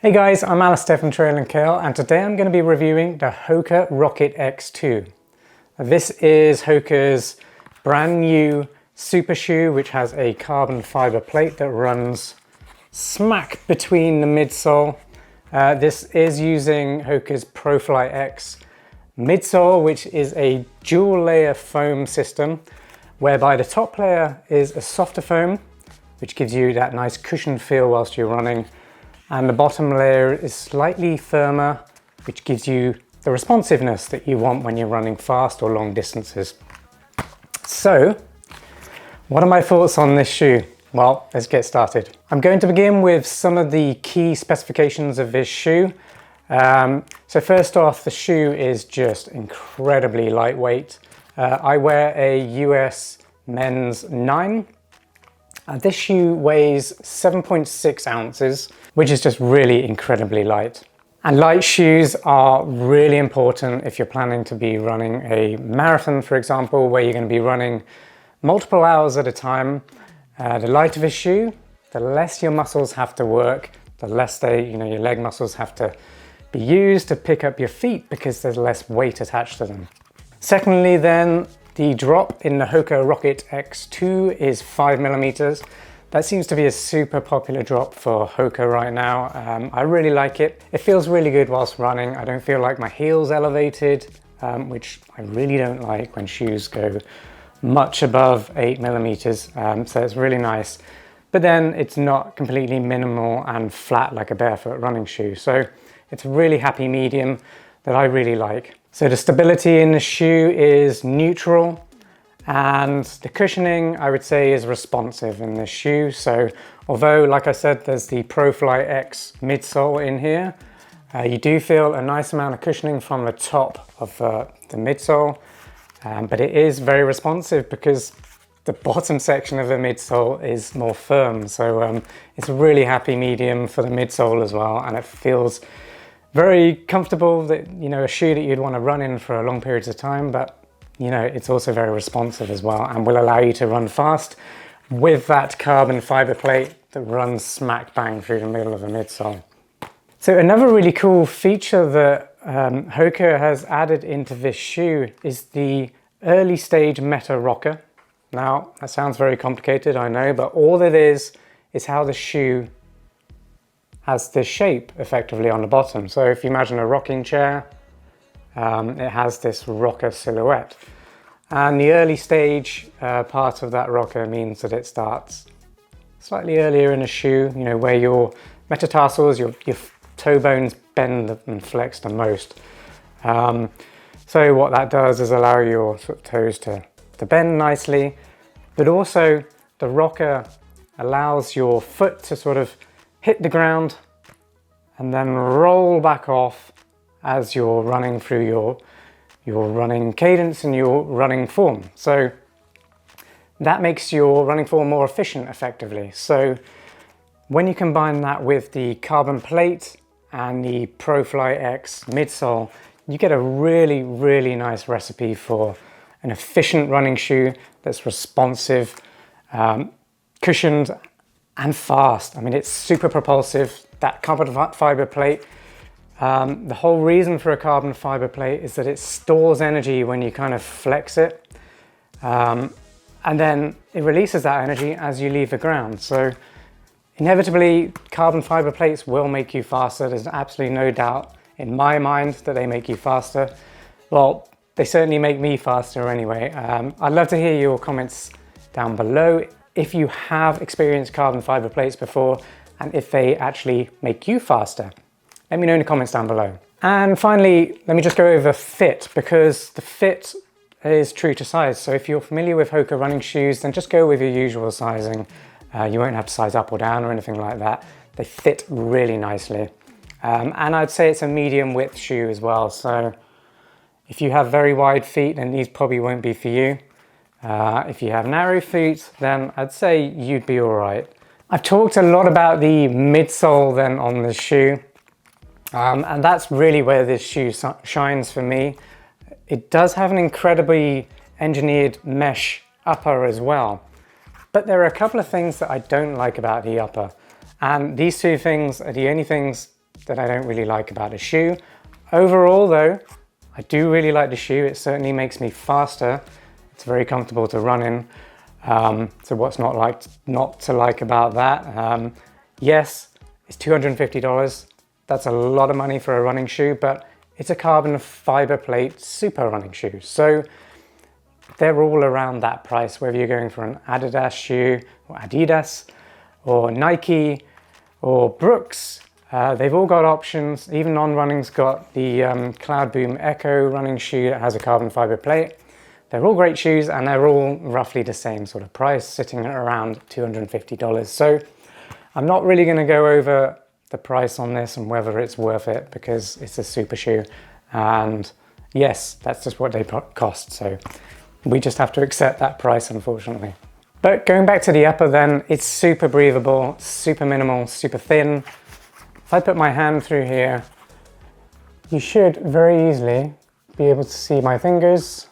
Hey guys, I'm Alistair from Trail and Kale, and today I'm going to be reviewing the HOKA Rocket X2. This is Hoka's brand new super shoe, which has a carbon fiber plate that runs smack between the midsole. This is using Hoka's ProFly X midsole, which is a dual layer foam system, whereby the top layer is a softer foam, which gives you that nice cushioned feel whilst you're running. And the bottom layer is slightly firmer, which gives you the responsiveness that you want when you're running fast or long distances. So, what are my thoughts on this shoe? Well, let's get started. I'm going to begin with some of the key specifications of this shoe. So first off, the shoe is just incredibly lightweight. I wear a US men's 9. This shoe weighs 7.6 ounces, which is just really incredibly light. And light shoes are really important if you're planning to be running a marathon, for example, where you're going to be running multiple hours at a time. The lighter the shoe, the less your muscles have to work, the less your leg muscles have to be used to pick up your feet because there's less weight attached to them. Secondly, then, the drop in the HOKA Rocket X2 is 5mm. That seems to be a super popular drop for HOKA right now. I really like it. It feels really good whilst running. I don't feel like my heel's elevated, which I really don't like when shoes go much above 8mm. So it's really nice. But then it's not completely minimal and flat like a barefoot running shoe. So it's a really happy medium that I really like. So the stability in the shoe is neutral, and the cushioning, I would say, is responsive in this shoe. So although, like I said, there's the ProFly X midsole in here, you do feel a nice amount of cushioning from the top of the midsole, but it is very responsive because the bottom section of the midsole is more firm. So it's a really happy medium for the midsole as well, and it feels very comfortable, that a shoe that you'd want to run in for long periods of time, but it's also very responsive as well and will allow you to run fast with that carbon fiber plate that runs smack bang through the middle of the midsole. So another really cool feature that HOKA has added into this shoe is the early stage meta rocker. Now that sounds very complicated, I know, but all it is how the shoe has this shape effectively on the bottom. So if you imagine a rocking chair, it has this rocker silhouette. And the early stage part of that rocker means that it starts slightly earlier in the shoe, where your metatarsals, your toe bones bend and flex the most. So what that does is allow your sort of toes to bend nicely, but also the rocker allows your foot to sort of hit the ground and then roll back off as you're running through your running cadence and your running form. So that makes your running form more efficient effectively. So when you combine that with the carbon plate and the ProFly X midsole, you get a really, really nice recipe for an efficient running shoe that's responsive, cushioned, and fast. I mean, it's super propulsive. That carbon fiber plate, the whole reason for a carbon fiber plate is that it stores energy when you kind of flex it, and then it releases that energy as you leave the ground. So inevitably, carbon fiber plates will make you faster. There's absolutely no doubt in my mind that they make you faster. Well, they certainly make me faster anyway. I'd love to hear your comments down below if you have experienced carbon fiber plates before and if they actually make you faster. Let me know in the comments down below. And finally, let me just go over fit, because the fit is true to size. So if you're familiar with HOKA running shoes, then just go with your usual sizing. You won't have to size up or down or anything like that. They fit really nicely. And I'd say it's a medium width shoe as well. So if you have very wide feet, then these probably won't be for you. If you have narrow feet, then I'd say you'd be all right. I've talked a lot about the midsole then on this shoe, and that's really where this shoe shines for me. It does have an incredibly engineered mesh upper as well, but there are a couple of things that I don't like about the upper, and these two things are the only things that I don't really like about the shoe. Overall though, I do really like the shoe. It certainly makes me faster. It's very comfortable to run in. So what's not to like about that? Yes, it's $250. That's a lot of money for a running shoe, but it's a carbon fiber plate super running shoe. So they're all around that price, whether you're going for an Adidas shoe or Adidas or Nike or Brooks. They've all got options. Even On Running's got the Cloud Boom Echo running shoe that has a carbon fiber plate. They're all great shoes and they're all roughly the same sort of price, sitting at around $250. So I'm not really going to go over the price on this and whether it's worth it, because it's a super shoe. And yes, that's just what they cost. So we just have to accept that price, unfortunately. But going back to the upper then, it's super breathable, super minimal, super thin. If I put my hand through here, you should very easily be able to see my fingers.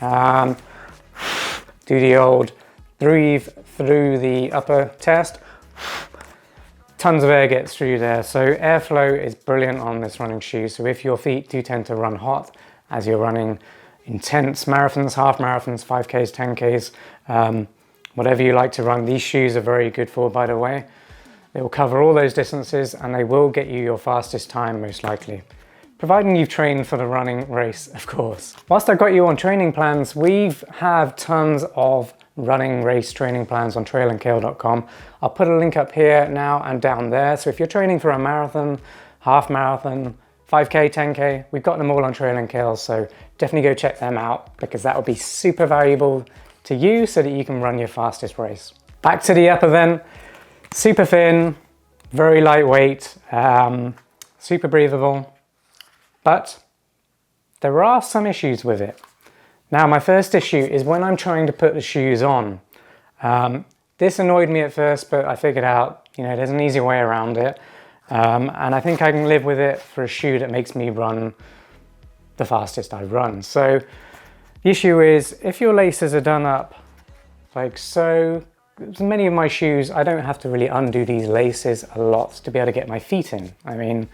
Do the old breathe through the upper test. Tons of air gets through there. So airflow is brilliant on this running shoe. So if your feet do tend to run hot as you're running intense marathons, half marathons, 5Ks, 10Ks, whatever you like to run, these shoes are very good for, by the way. They will cover all those distances and they will get you your fastest time most likely. Providing you've trained for the running race, of course. Whilst I've got you on training plans, we have tons of running race training plans on trailandkale.com. I'll put a link up here now and down there. So if you're training for a marathon, half marathon, 5K, 10K, we've got them all on Trail and Kale. So definitely go check them out, because that will be super valuable to you so that you can run your fastest race. Back to the upper then. Super thin, very lightweight, super breathable. But there are some issues with it. Now, my first issue is when I'm trying to put the shoes on. This annoyed me at first, but I figured out, there's an easy way around it. And I think I can live with it for a shoe that makes me run the fastest I run. So the issue is, if your laces are done up like so, many of my shoes, I don't have to really undo these laces a lot to be able to get my feet in. I mean,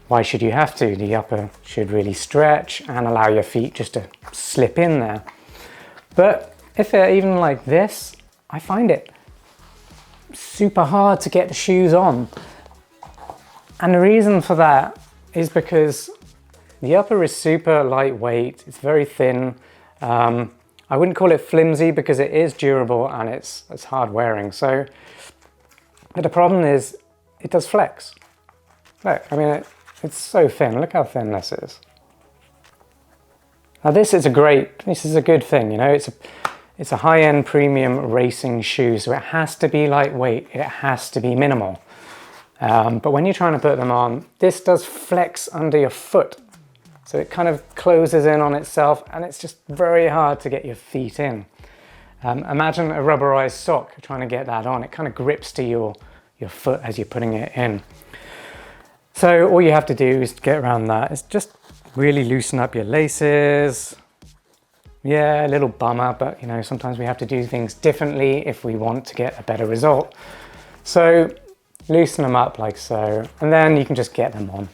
why should you have to? The upper should really stretch and allow your feet just to slip in there. But if they're even like this, I find it super hard to get the shoes on. And the reason for that is because the upper is super lightweight, it's very thin. I wouldn't call it flimsy because it is durable and it's hard wearing. So, but the problem is it does flex. Look, I mean, it's so thin. Look how thin this is. Now this is a good thing, it's a high-end premium racing shoe, so it has to be lightweight, it has to be minimal. But when you're trying to put them on, this does flex under your foot. So it kind of closes in on itself and it's just very hard to get your feet in. Imagine a rubberized sock trying to get that on. It kind of grips to your foot as you're putting it in. So all you have to do is to get around that is just really loosen up your laces. Yeah, a little bummer, but sometimes we have to do things differently if we want to get a better result. So loosen them up like so, and then you can just get them on.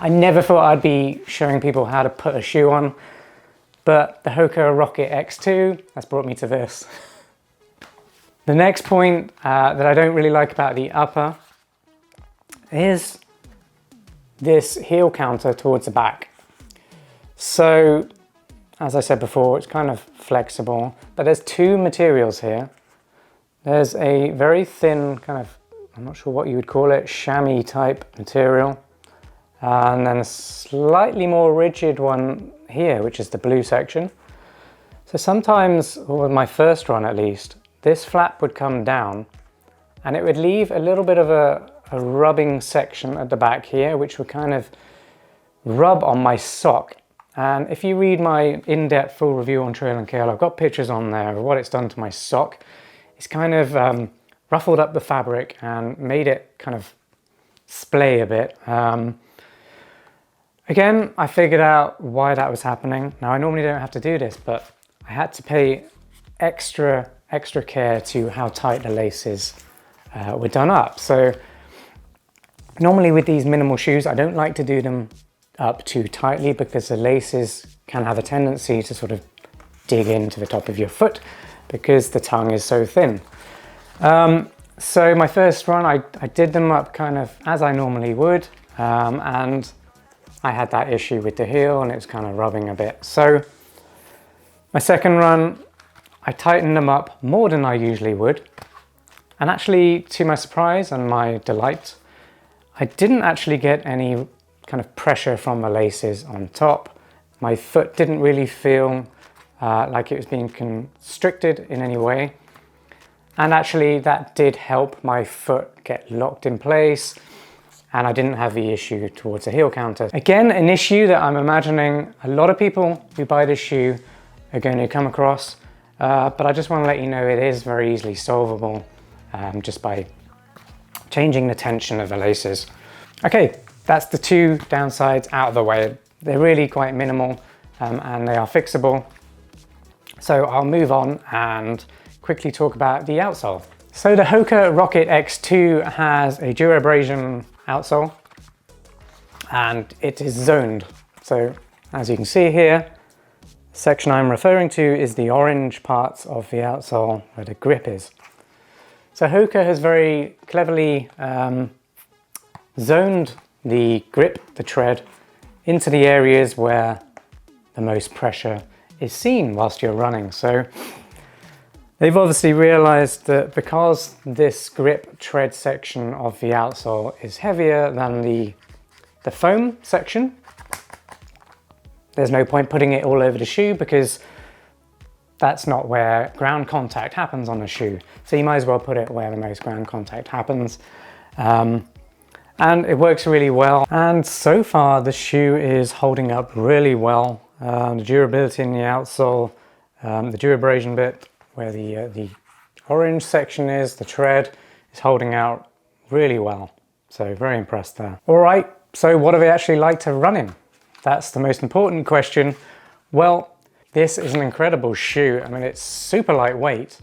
I never thought I'd be showing people how to put a shoe on, but the HOKA Rocket X2 has brought me to this. The next point that I don't really like about the upper is this heel counter towards the back. So, as I said before, it's kind of flexible, but there's two materials here. There's a very thin kind of, I'm not sure what you would call it, chamois type material. And then a slightly more rigid one here, which is the blue section. So sometimes, or with my first run at least, this flap would come down and it would leave a little bit of a rubbing section at the back here, which would kind of rub on my sock. And if you read my in-depth full review on Trail and Kale, I've got pictures on there of what it's done to my sock. It's kind of ruffled up the fabric and made it kind of splay a bit. Again, I figured out why that was happening. Now, I normally don't have to do this, but I had to pay extra care to how tight the laces were done up. So Normally with these minimal shoes, I don't like to do them up too tightly because the laces can have a tendency to sort of dig into the top of your foot because the tongue is so thin. So my first run, I did them up kind of as I normally would, and I had that issue with the heel and it was kind of rubbing a bit. So my second run, I tightened them up more than I usually would. And actually, to my surprise and my delight, I didn't actually get any kind of pressure from the laces on top. My foot didn't really feel like it was being constricted in any way. And actually that did help my foot get locked in place, and I didn't have the issue towards the heel counter. Again, an issue that I'm imagining a lot of people who buy this shoe are going to come across, but I just want to let you know it is very easily solvable just by changing the tension of the laces. Okay, that's the two downsides out of the way. They're really quite minimal and they are fixable. So I'll move on and quickly talk about the outsole. So the HOKA Rocket X2 has a durabrasion outsole and it is zoned. So as you can see here, the section I'm referring to is the orange parts of the outsole where the grip is. So HOKA has very cleverly zoned the grip, the tread, into the areas where the most pressure is seen whilst you're running. So they've obviously realized that because this grip tread section of the outsole is heavier than the foam section, there's no point putting it all over the shoe because that's not where ground contact happens on a shoe. So you might as well put it where the most ground contact happens. And it works really well. And so far the shoe is holding up really well. The durability in the outsole, the durabrasion bit where the orange section is, the tread, is holding out really well. So very impressed there. All right, so what do they actually like to run in? That's the most important question. Well, this is an incredible shoe. I mean, it's super lightweight,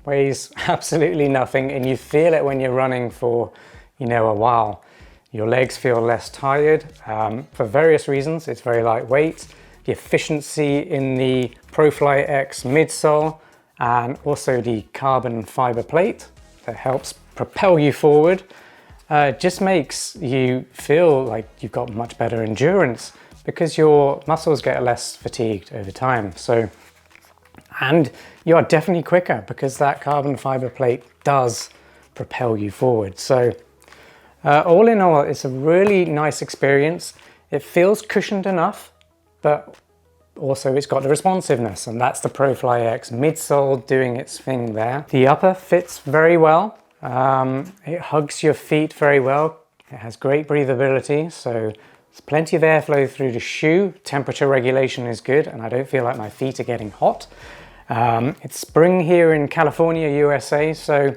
weighs absolutely nothing, and you feel it when you're running for, you know, a while. Your legs feel less tired for various reasons. It's very lightweight. The efficiency in the ProFly X midsole and also the carbon fiber plate that helps propel you forward just makes you feel like you've got much better endurance because your muscles get less fatigued over time. So, and you are definitely quicker because that carbon fiber plate does propel you forward. So all in all, it's a really nice experience. It feels cushioned enough, but also it's got the responsiveness, and that's the ProFly X midsole doing its thing there. The upper fits very well. It hugs your feet very well. It has great breathability, so there's plenty of airflow through the shoe. Temperature regulation is good, and I don't feel like my feet are getting hot. It's spring here in California, USA, so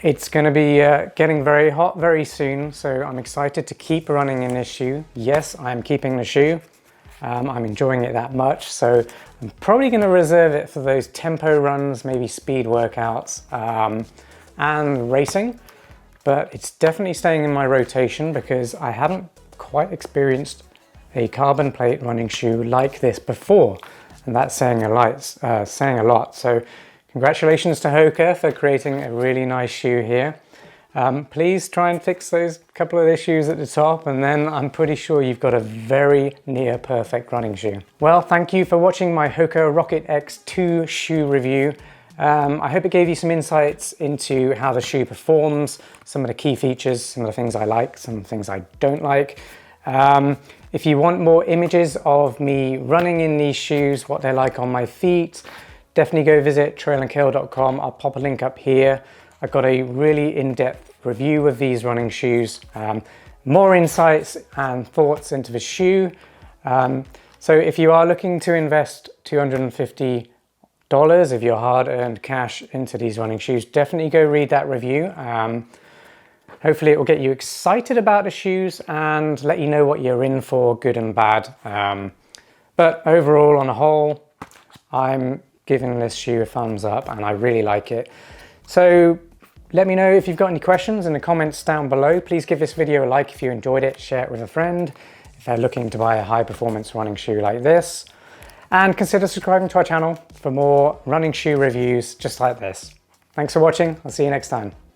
it's going to be getting very hot very soon, so I'm excited to keep running in this shoe. Yes, I'm keeping the shoe. I'm enjoying it that much, so I'm probably going to reserve it for those tempo runs, maybe speed workouts and racing, but it's definitely staying in my rotation because I haven't quite experienced a carbon plate running shoe like this before, and that's saying a lot. So congratulations to HOKA for creating a really nice shoe here. Please try and fix those couple of issues at the top, and then I'm pretty sure you've got a very near perfect running shoe. Well, thank you for watching my HOKA Rocket X2 shoe review. I hope it gave you some insights into how the shoe performs, some of the key features, some of the things I like, some things I don't like. If you want more images of me running in these shoes, what they're like on my feet, definitely go visit trailandkale.com. I'll pop a link up here. I've got a really in-depth review of these running shoes, more insights and thoughts into the shoe. So if you are looking to invest $250 of your hard-earned cash into these running shoes, definitely go read that review. Hopefully it will get you excited about the shoes and let you know what you're in for, good and bad. But overall, on a whole, I'm giving this shoe a thumbs up and I really like it. So Let me know if you've got any questions in the comments down below. Please give this video a like if you enjoyed it, share it with a friend if they're looking to buy a high performance running shoe like this. And consider subscribing to our channel for more running shoe reviews just like this. Thanks for watching, I'll see you next time.